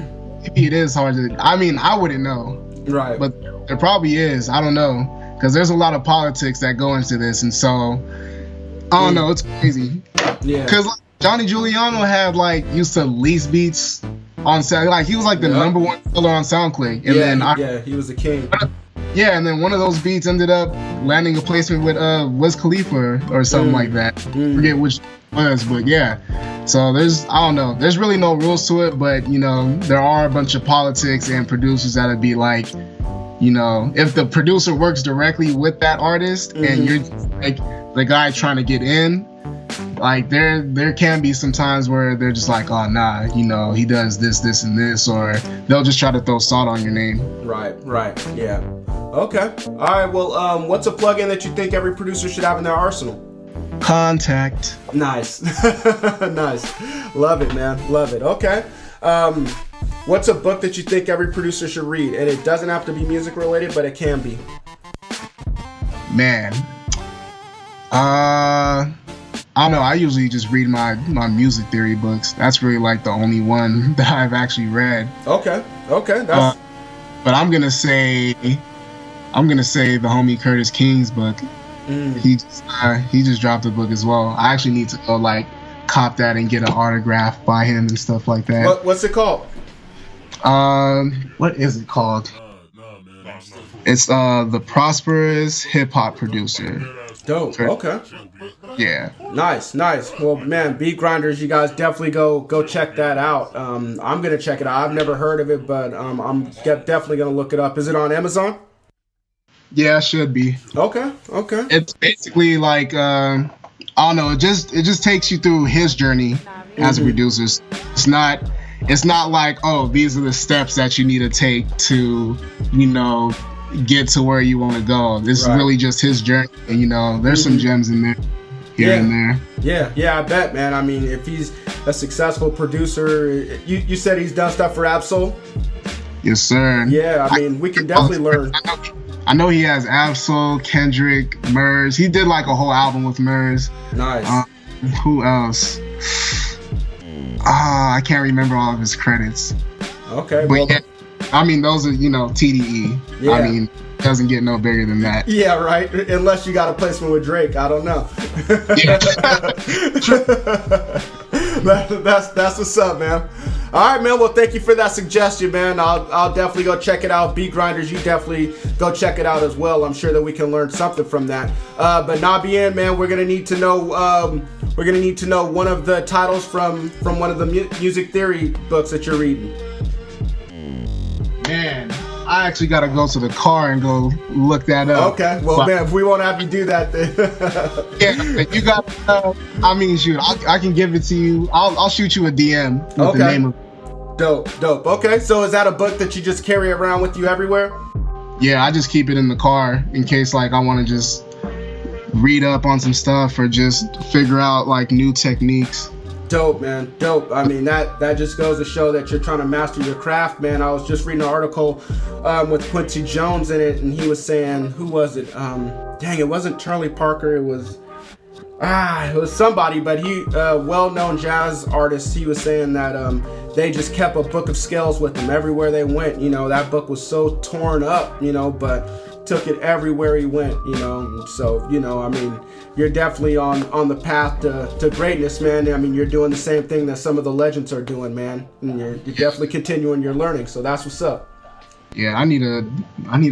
it is hard to. I mean, I wouldn't know. Right. But there probably is. I don't know, because there's a lot of politics that go into this, and so I don't know. It's crazy. Yeah. Because like, Johnny Giuliano used to lease beats on Sound. Like he was like the number one seller on SoundClick, and then he was the king. Yeah, and then one of those beats ended up landing a placement with Wiz Khalifa or something like that. Forget which it was, but yeah. So I don't know. There's really no rules to it, but you know, there are a bunch of politics and producers that'd be like, you know, if the producer works directly with that artist and you're like the guy trying to get in, like there can be some times where they're just like, oh nah, you know, he does this and this, or they'll just try to throw salt on your name. Right, yeah. Okay. All right, well, what's a plugin that you think every producer should have in their arsenal? Contact. Nice. Nice. Love it, man. Love it. Okay. What's a book that you think every producer should read? And it doesn't have to be music related, but it can be. Man. I don't know. I usually just read my music theory books. That's really like the only one that I've actually read. Okay. That's... but I'm gonna say the homie Curtis King's book. He just dropped a book as well. I actually need to go like cop that and get an autograph by him and stuff like that. What's it called? What is it called? It's The Prosperous Hip Hop Producer. Dope. Okay. Yeah. Nice. Well, man, Beat Grinders, you guys definitely go check that out. I'm gonna check it out. I've never heard of it, but I'm definitely gonna look it up. Is it on Amazon? Yeah, it should be. Okay. It's basically like I don't know. It just takes you through his journey as a producer. It's not like, oh, these are the steps that you need to take to, you know, get to where you want to go. This is really just his journey, and you know, there's some gems in there, here and there. Yeah, I bet, man. I mean, if he's a successful producer, you said he's done stuff for Ab-Soul? Yes, sir. Yeah, I mean, we can definitely learn. I know he has Absol, Kendrick, Murs. He did like a whole album with Murs. Nice. Who else? I can't remember all of his credits. Okay. But yeah, I mean, those are, TDE. Yeah. I mean, doesn't get no bigger than that. Yeah, right. Unless you got a placement with Drake, I don't know. Yeah. That's what's up, man. All right, man. Well, thank you for that suggestion, man. I'll definitely go check it out. Beat Grinders, you definitely go check it out as well. I'm sure that we can learn something from that. But Nabeyin, man, we're gonna need to know. We're gonna need to know one of the titles from one of the music theory books that you're reading. Man, I actually got to go to the car and go look that up. Okay, well, man, if we won't have you do that, then. Yeah, you got. I mean, shoot, I can give it to you. I'll shoot you a DM with the name of. Dope. Okay, so is that a book that you just carry around with you everywhere? Yeah, I just keep it in the car in case, like, I want to just read up on some stuff or just figure out like new techniques. Dope, man. Dope. I mean, that just goes to show that you're trying to master your craft, man. I was just reading an article with Quincy Jones in it, and he was saying, who was it? It wasn't Charlie Parker. It was somebody, but he, well-known jazz artist. He was saying that they just kept a book of scales with them everywhere they went. That book was so torn up, but took it everywhere he went, So, I mean, you're definitely on the path to greatness, man. I mean, you're doing the same thing that some of the legends are doing, man. And you're definitely continuing your learning. So that's what's up. Yeah, I need to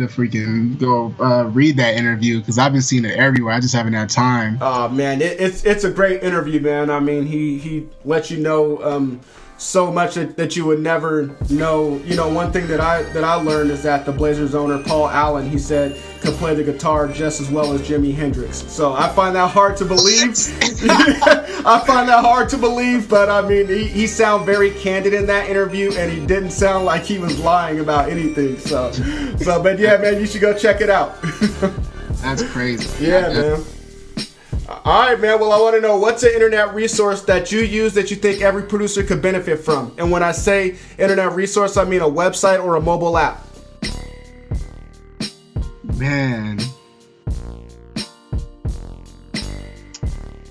freaking go read that interview because I've been seeing it everywhere. I just haven't had time. Oh man, it's a great interview, man. I mean, he lets you know so much that you would never know. One thing that I learned is that the Blazers owner Paul Allen, he said, could play the guitar just as well as Jimi Hendrix. So I find that hard to believe. But I mean, he sounded very candid in that interview, and he didn't sound like he was lying about anything. So, but yeah, man, you should go check it out. That's crazy. Yeah, man. All right, man. Well, I want to know, what's an internet resource that you use that you think every producer could benefit from? And when I say internet resource, I mean a website or a mobile app. Man,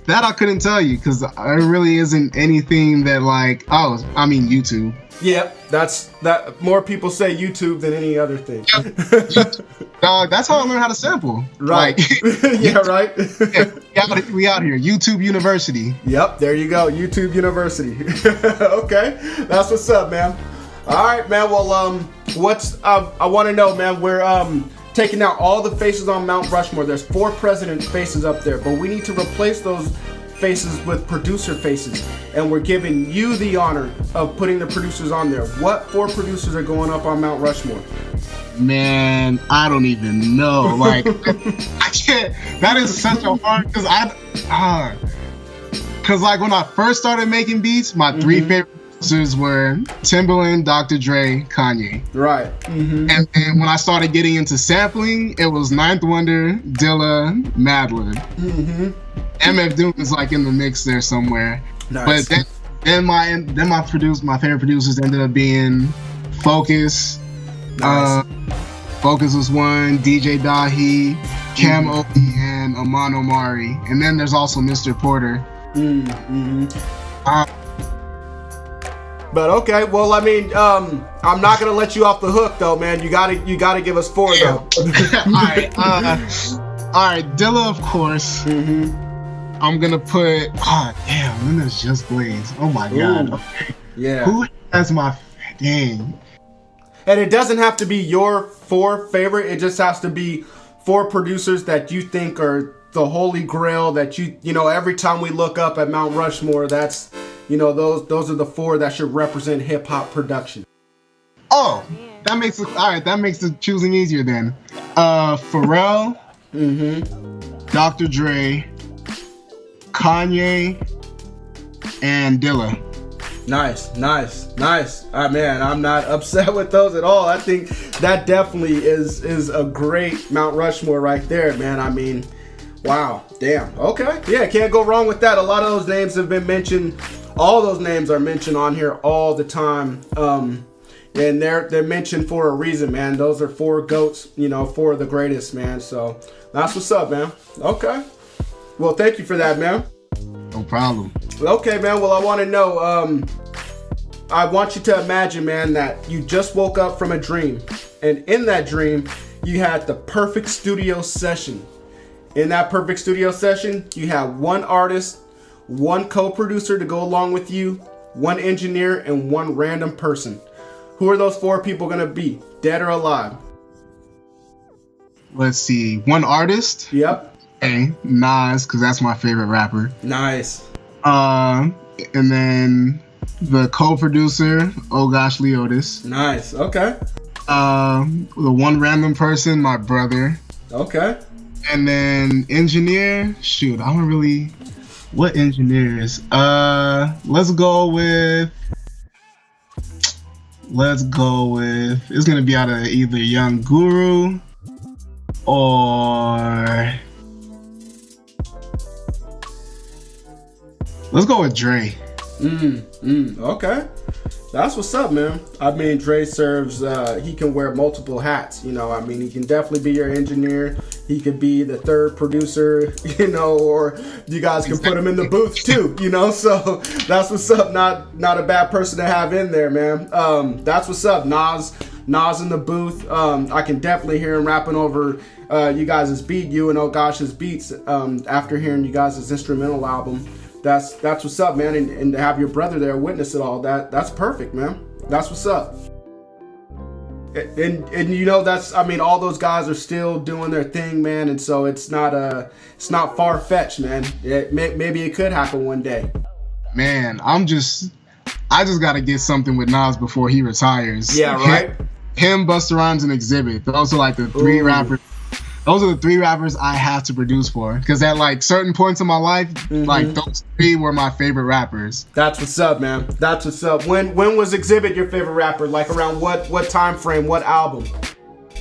that I couldn't tell you because there really isn't anything that YouTube. Yep, that. More people say YouTube than any other thing. Dog, that's how I learned how to sample. Right. Yeah, right. We out here. YouTube University. Yep, there you go. YouTube University. Okay, that's what's up, man. All right, man. Well, I want to know, man. We're taking out all the faces on Mount Rushmore. There's 4 president faces up there, but we need to replace those faces with producer faces, and we're giving you the honor of putting the producers on there. What 4 producers are going up on Mount Rushmore? Man, I don't even know. Like, I can't. That is such a hard because like when I first started making beats, my 3 favorite producers were Timbaland, Dr. Dre, Kanye. Right. And then when I started getting into sampling, it was Ninth Wonder, Dilla, Madlib. MF Doom is like in the mix there somewhere. Nice. But then my favorite producers ended up being Focus. Nice. Focus was one, DJ Dahi, Cam Obi, and Aman Omari. And then there's also Mr. Porter. But okay, well, I mean, I'm not gonna let you off the hook though, man. You gotta give us 4 though. All right, Dilla, of course. I'm gonna put. Then there's Just Blaze. Oh my God. Okay. Yeah. Who has my dang? And it doesn't have to be your 4 favorite. It just has to be 4 producers that you think are the holy grail. That you every time we look up at Mount Rushmore, that's those are the 4 that should represent hip hop production. Oh, that makes it all right. That makes the choosing easier then. Pharrell, Dr. Dre, Kanye, and Dilla. Nice. Man, I'm not upset with those at all. I think that definitely is a great Mount Rushmore right there, man. I mean, wow, damn. Okay, yeah, can't go wrong with that. A lot of those names have been mentioned. All those names are mentioned on here all the time. and they're mentioned for a reason, man. Those are 4 GOATs, you know, 4 of the greatest, man. So that's what's up, man. Okay. Well, thank you for that, man. No problem. Okay, man. Well, I want to know, I want you to imagine, man, that you just woke up from a dream. And in that dream, you had the perfect studio session. In that perfect studio session, you have 1 artist, 1 co-producer to go along with you, 1 engineer, and 1 random person. Who are those 4 people going to be, dead or alive? Let's see. 1 artist? Yep. Okay, Nas, because that's my favorite rapper. Nice. And then the co-producer, Oh Gosh Leotis. Nice. Okay. The 1 random person, my brother. Okay. And then engineer, shoot, I don't really. What engineers? Let's go with. It's gonna be out of either Young Guru or. Let's go with Dre. Okay. That's what's up, man. I mean, Dre serves, he can wear multiple hats, you know. I mean, he can definitely be your engineer. He could be the 3rd producer, you know, or you guys can put him in the booth too, you know. So that's what's up. Not a bad person to have in there, man. That's what's up. Nas in the booth. I can definitely hear him rapping over you guys' beat, you and Oh Gosh's beats after hearing you guys' instrumental album. That's what's up, man, and to have your brother there witness it all, that's perfect, man. That's what's up. And you know, that's, I mean, all those guys are still doing their thing, man, and so it's not far-fetched, man. Maybe it could happen one day. Man, I just gotta get something with Nas before he retires. Yeah, right. Him, Busta Rhymes, and Exhibit. Those are like the 3 rappers. Those are the 3 rappers I have to produce for, because at like certain points in my life, like those 3 were my favorite rappers. That's what's up, man. That's what's up. When was Exhibit your favorite rapper? Like around what time frame? What album?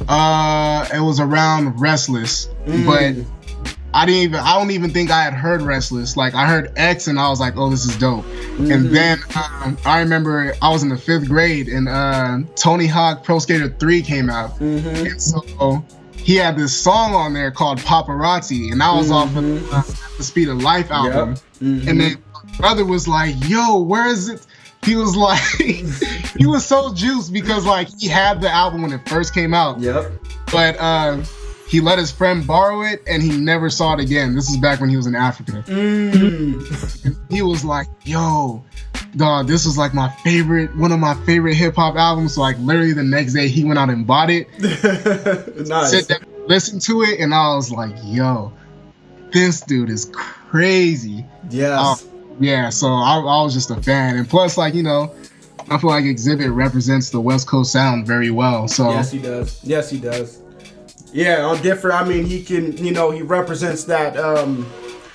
It was around Restless, but I don't even think I had heard Restless. Like I heard X and I was like, oh, this is dope. And then I remember I was in the 5th grade and Tony Hawk Pro Skater 3 came out, and so he had this song on there called Paparazzi, and that was off of the Speed of Life album. Yep. And then my brother was like, yo, where is it? He was like, he was so juiced because like he had the album when it first came out. Yep. But he let his friend borrow it and he never saw it again. This is back when he was in Africa. And he was like, yo, dog, this was like one of my favorite hip hop albums. So like literally the next day he went out and bought it. Nice. Sit down, listened to it, and I was like, yo, this dude is crazy. Yes. Yeah, so I was just a fan. And plus, like, you know, I feel like Exhibit represents the West Coast sound very well. So yes, he does. Yes, he does. Yeah, on different, I mean, he can, you know, he represents that.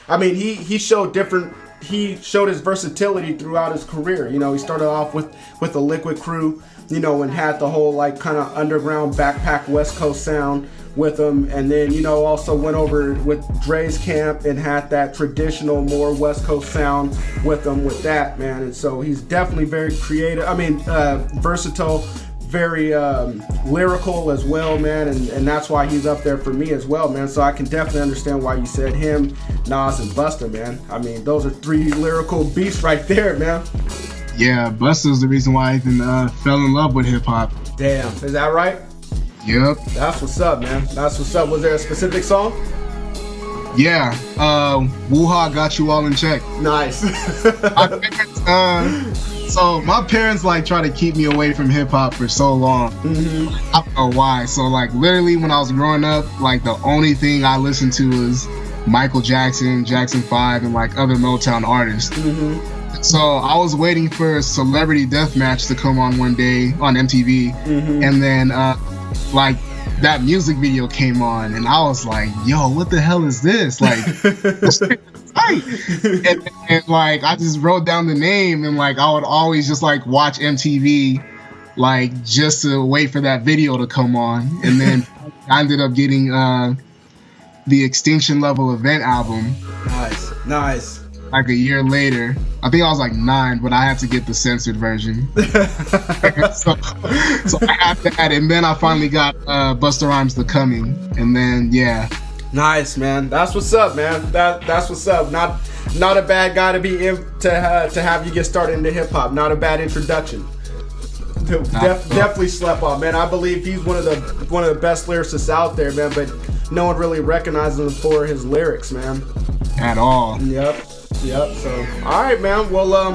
I mean, he showed his versatility throughout his career. You know, he started off with the Liquid Crew, you know, and had the whole like kind of underground backpack West Coast sound with him, and then, you know, also went over with Dre's camp and had that traditional more West Coast sound with him with that, man. And so he's definitely very creative. I mean, versatile, very lyrical as well, man, and that's why he's up there for me as well, man. So I can definitely understand why you said him, Nas, and Busta, man. I mean, those are 3 lyrical beasts right there, man. Yeah, Busta's the reason why I even fell in love with hip hop. Damn, is that right? Yep. That's what's up, man. That's what's up. Was there a specific song? Yeah, Woo-Ha Got You All in Check. Nice. So my parents like try to keep me away from hip hop for so long. I don't know why. So like literally when I was growing up, like the only thing I listened to was Michael Jackson, Jackson 5, and like other Motown artists. So I was waiting for Celebrity Deathmatch to come on one day on MTV, and then like that music video came on, and I was like, "Yo, what the hell is this?" Like, and like I just wrote down the name, and like I would always just like watch MTV, like just to wait for that video to come on, and then I ended up getting the Extinction Level Event album. Nice. like a year later. I think I was like 9, but I had to get the censored version. so I had that, and then I finally got Busta Rhymes The Coming, and then yeah. Nice, man. That's what's up, man. That's what's up. Not a bad guy to be in to have you get started into hip hop. Not a bad introduction. Definitely slept on, man. I believe he's one of the best lyricists out there, man. But no one really recognizes him for his lyrics, man. At all. Yep. So, all right, man. Well, I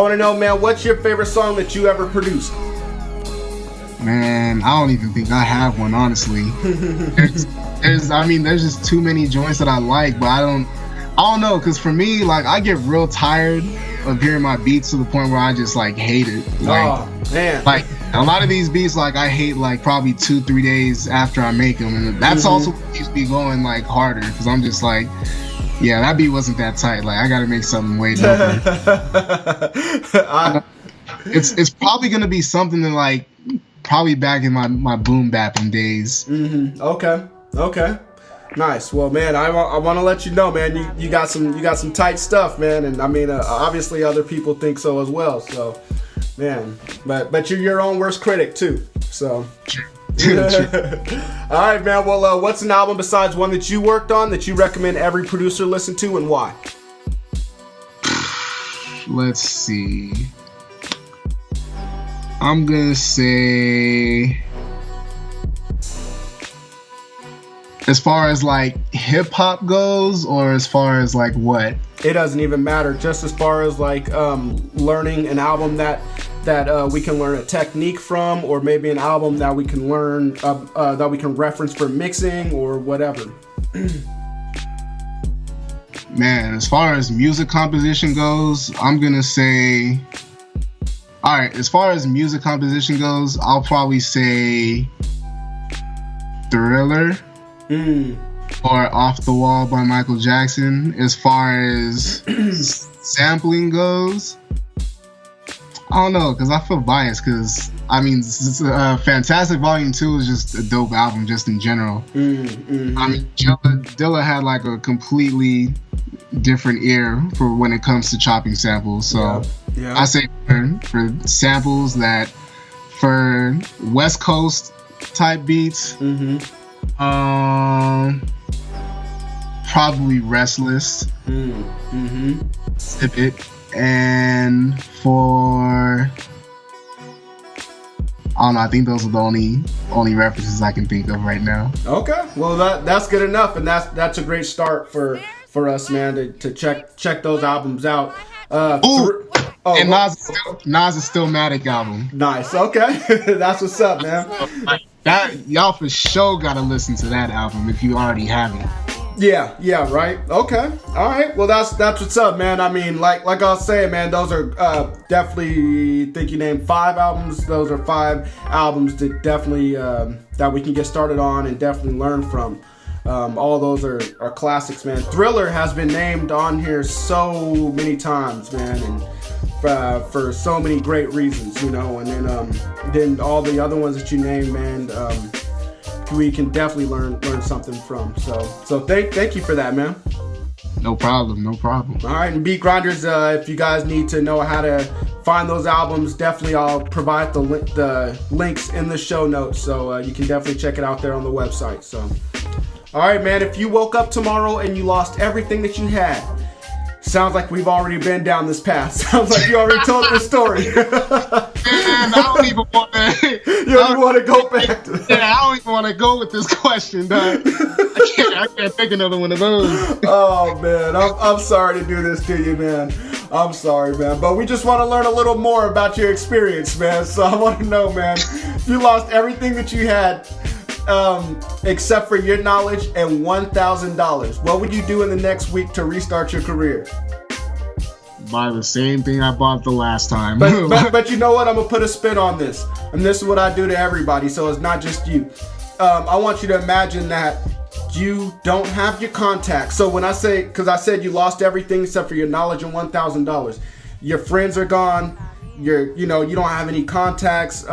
want to know, man, what's your favorite song that you ever produced? Man, I don't even think I have one, honestly. There's just too many joints that I like, but I don't know, because for me, like, I get real tired of hearing my beats to the point where I just like hate it. Like, oh man, like a lot of these beats, like I hate like probably 2-3 days after I make them, and that's also what keeps me going like harder, because I'm just like, yeah, that beat wasn't that tight. Like I gotta make something way doper. It's probably gonna be something that like probably back in my boom bapping days. Okay. Nice. Well, man, I want to let you know, man, you got some tight stuff, man, and I mean, obviously other people think so as well. So, man, but you're your own worst critic too. So, all right, man. Well, what's an album besides one that you worked on that you recommend every producer listen to, and why? Let's see. I'm gonna say, as far as like hip hop goes, or as far as like what? It doesn't even matter. Just as far as like learning an album that we can learn a technique from, or maybe an album that we can learn that we can reference for mixing or whatever. Man, as far as music composition goes, I'm gonna say, all right, as far as music composition goes, I'll probably say Thriller. Or Off the Wall by Michael Jackson. As far as sampling goes, I don't know, because I feel biased, because I mean, Fantastic Volume 2 is just a dope album just in general. I mean, Dilla had like a completely different ear for when it comes to chopping samples, so yeah. I say for samples that for West Coast type beats, probably Restless, Sip It, and for, I don't know, I think those are the only references I can think of right now. Okay, well that's good enough, and that's a great start for us, man, to check those albums out. And Nas is still Matic album. Nice. Okay, that's what's up, man. That y'all for sure gotta listen to that album if you already haven't. Yeah, right. Okay, all right. Well, that's what's up, man. I mean, like I was saying, man, those are definitely. Think you named 5 albums. Those are 5 albums that definitely that we can get started on and definitely learn from. All those are classics, man. Thriller has been named on here so many times, man, and for so many great reasons, you know. And then all the other ones that you named, man, we can definitely learn something from. So thank you for that, man. No problem. All right, and Beat Grinders, if you guys need to know how to find those albums, definitely I'll provide the links in the show notes, so you can definitely check it out there on the website. So, all right, man, if you woke up tomorrow and you lost everything that you had, sounds like we've already been down this path. Sounds like you already told this story. Man, I don't even want to. You don't want to go back to that. Yeah, I don't even want to go with this question, dog. I can't take another one of those. Oh, man. I'm sorry to do this to you, man. I'm sorry, man. But we just want to learn a little more about your experience, man. So I want to know, man, if you lost everything that you had, except for your knowledge and $1,000, what would you do in the next week to restart your career? Buy the same thing I bought the last time. but you know what? I'm gonna put a spin on this, and this is what I do to everybody, so it's not just you. I want you to imagine that you don't have your contacts. So when I say, because I said you lost everything except for your knowledge and $1,000, your friends are gone. You don't have any contacts.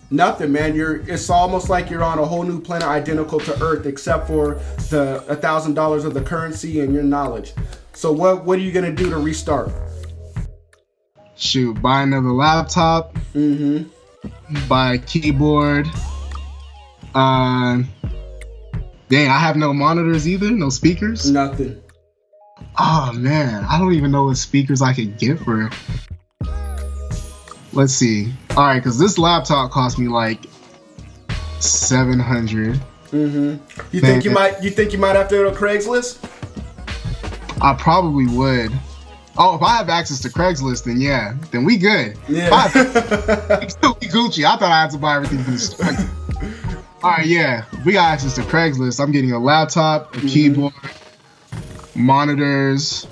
Nothing, man. It's almost like you're on a whole new planet, identical to Earth, except for the $1,000 of the currency and your knowledge. So what are you gonna do to restart? Shoot, buy another laptop. Buy a keyboard. Dang, I have no monitors either, no speakers. Nothing. Oh man, I don't even know what speakers I could get for it. Let's see. All right, because this laptop cost me like $700. You think you might have to go to Craigslist? I probably would. Oh, if I have access to Craigslist, then yeah, then we good. Yeah. We Gucci. I thought I had to buy everything from the store. All right, yeah, we got access to Craigslist. I'm getting a laptop, a keyboard, monitors,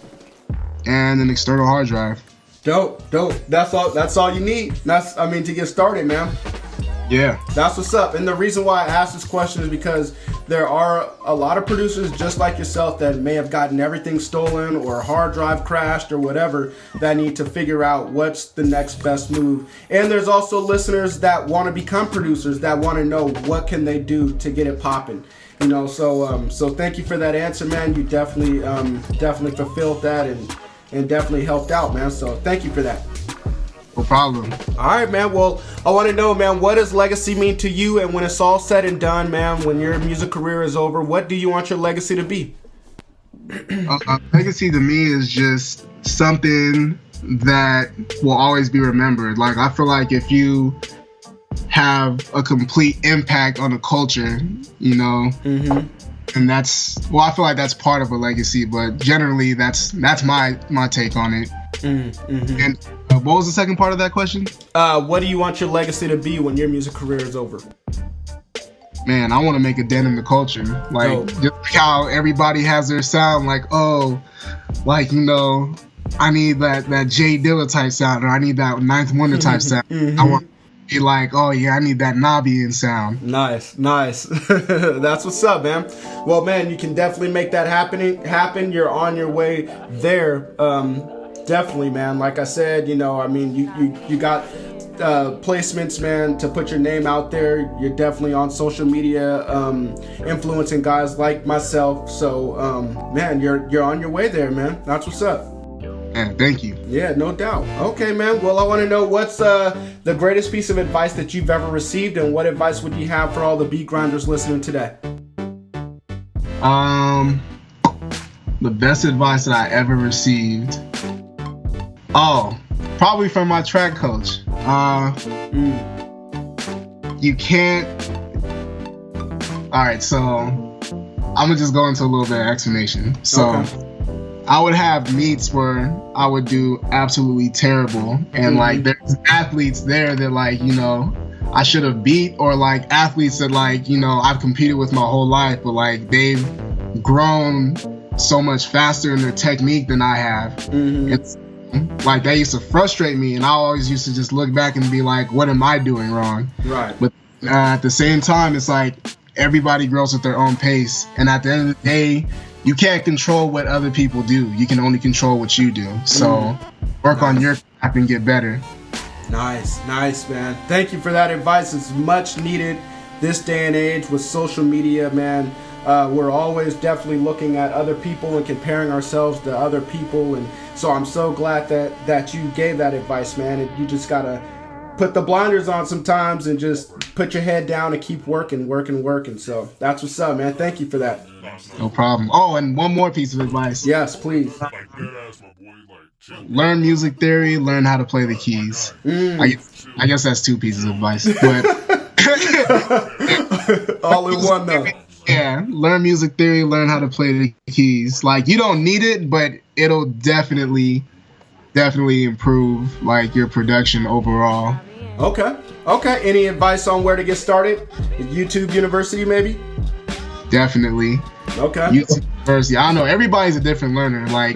and an external hard drive. Dope. That's all you need. To get started, man. Yeah. That's what's up. And the reason why I asked this question is because there are a lot of producers just like yourself that may have gotten everything stolen or a hard drive crashed or whatever that need to figure out what's the next best move. And there's also listeners that want to become producers that want to know what can they do to get it popping. So thank you for that answer, man. You definitely fulfilled that and definitely helped out, man. So thank you for that. No problem. All right, man. Well, I want to know, man, what does legacy mean to you? And when it's all said and done, man, when your music career is over, what do you want your legacy to be? Legacy to me is just something that will always be remembered. Like, I feel like if you have a complete impact on the culture, and I feel like that's part of a legacy, but generally that's my take on it. And what was the second part of that question? What do you want your legacy to be when your music career is over? Man, I want to make a dent in the culture. Like, just like how everybody has their sound, like, I need that Jay Dilla type sound, or I need that Ninth Wonder type sound. I want to be like, oh yeah, I need that Nabeyin sound. Nice. That's what's up, man. Well, man, you can definitely make that happen. You're on your way there. Definitely, man. Like I said, you got placements, man, to put your name out there. You're definitely on social media, influencing guys like myself. So, man, you're on your way there, man. That's what's up. Yeah, thank you. Yeah, no doubt. Okay, man. Well, I want to know what's the greatest piece of advice that you've ever received, and what advice would you have for all the beat grinders listening today? The best advice that I ever received. Oh, probably from my track coach. You can't. All right, so I'm gonna just go into a little bit of explanation. So, I would have meets where I would do absolutely terrible, and like there's athletes there that I should have beat, or like athletes that I've competed with my whole life, but like they've grown so much faster in their technique than I have. It's like that used to frustrate me, and I always used to just look back and be like, what am I doing wrong? Right. But at the same time, it's like everybody grows at their own pace, and at the end of the day, you can't control what other people do. You can only control what you do. So work on your craft and get better. Nice, man. Thank you for that advice. It's much needed this day and age with social media, man. We're always definitely looking at other people and comparing ourselves to other people, and so I'm so glad that you gave that advice, man. And you just gotta put the blinders on sometimes and just put your head down and keep working. So that's what's up, man. Thank you for that. No problem. Oh, and one more piece of advice. Yes, please. Learn music theory, learn how to play the keys. I guess that's two pieces of advice, but all in one though. Yeah, learn music theory, learn how to play the keys. Like, you don't need it, but it'll definitely improve like your production overall. Okay. Any advice on where to get started? YouTube University, maybe? Definitely. Okay. YouTube University. I don't know. Everybody's a different learner. Like,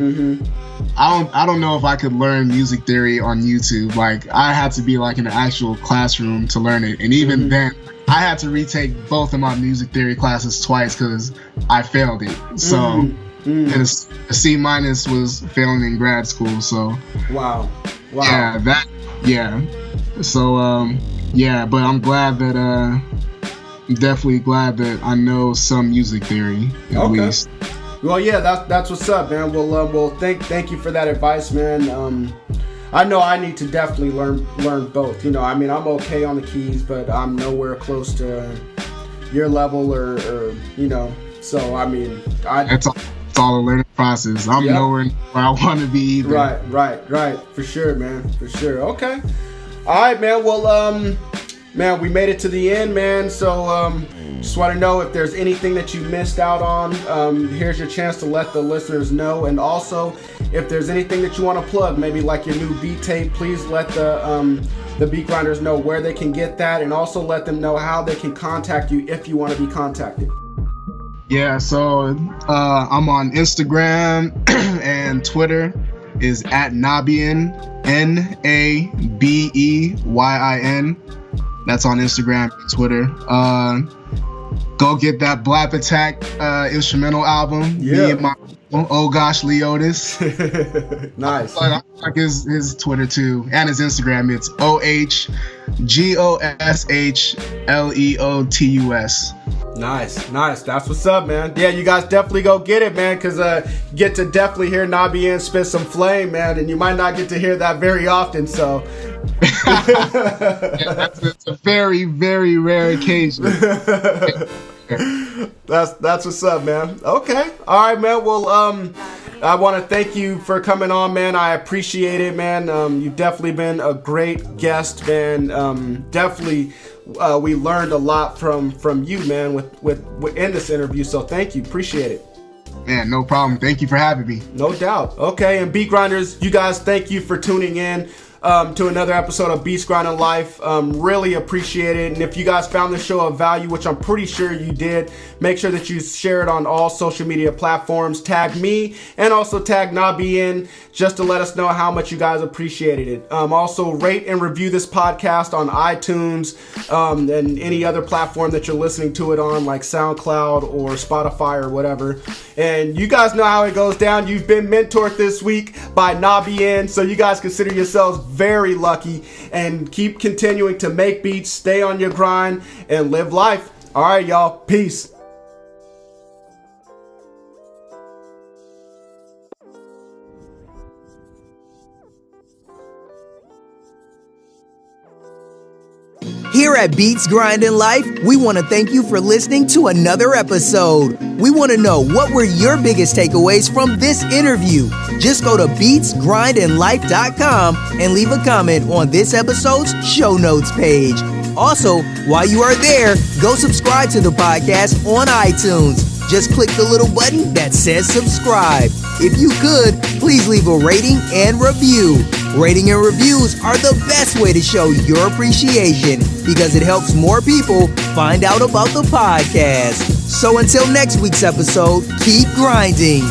I don't know if I could learn music theory on YouTube. Like, I had to be like in an actual classroom to learn it, and even then, I had to retake both of my music theory classes twice because I failed it. So, and a C- was failing in grad school. So, wow. Yeah. So, but I'm glad that definitely glad that I know some music theory at least. Well, yeah, that's what's up, man. Well, thank you for that advice, man. I know I need to definitely learn both. You know, I mean, I'm okay on the keys, but I'm nowhere close to your level, or you know. So I mean, it's all a learning process. I'm nowhere where I want to be either. Right. For sure, man. For sure. Okay. All right, man. Well, man, we made it to the end, man. So, just want to know if there's anything that you missed out on. Here's your chance to let the listeners know. And also, if there's anything that you want to plug, maybe like your new beat tape, please let the beat grinders know where they can get that, and also let them know how they can contact you if you want to be contacted. Yeah, so I'm on Instagram and Twitter is at Nabeyin, Nabeyin. That's on Instagram and Twitter. Go get that Blap Attack instrumental album. Yeah. Me and my Oh Gosh Leotis. Nice. I like his Twitter too, and his Instagram. It's OHGOSHLEOTUS. Nice. That's what's up, man. Yeah, you guys definitely go get it, man, because get to definitely hear Nabeyin spit some flame, man, and you might not get to hear that very often, so. It's a very, very rare occasion. That's what's up, man. Okay. All right, man. Well, I want to thank you for coming on, man. I appreciate it, man. You've definitely been a great guest, man. Definitely, we learned a lot from you, man, with in this interview. So thank you. Appreciate it. Man, no problem. Thank you for having me. No doubt. Okay, and Beat Grinders, you guys, thank you for tuning in to another episode of Beats Grinding Life. Really appreciate it. And if you guys found the show of value, which I'm pretty sure you did, make sure that you share it on all social media platforms. Tag me and also tag Nabeyin just to let us know how much you guys appreciated it. Also rate and review this podcast on iTunes and any other platform that you're listening to it on, like SoundCloud or Spotify or whatever. And you guys know how it goes down. You've been mentored this week by Nabeyin, so you guys consider yourselves very lucky, and keep continuing to make beats, stay on your grind, and live life. All right, y'all. Peace. Here at Beats Grinding Life, we want to thank you for listening to another episode. We want to know, what were your biggest takeaways from this interview? Just go to beatsgrindinglife.com and leave a comment on this episode's show notes page. Also, while you are there, go subscribe to the podcast on iTunes. Just click the little button that says subscribe. If you could, please leave a rating and review. Rating and reviews are the best way to show your appreciation, because it helps more people find out about the podcast. So until next week's episode, keep grinding.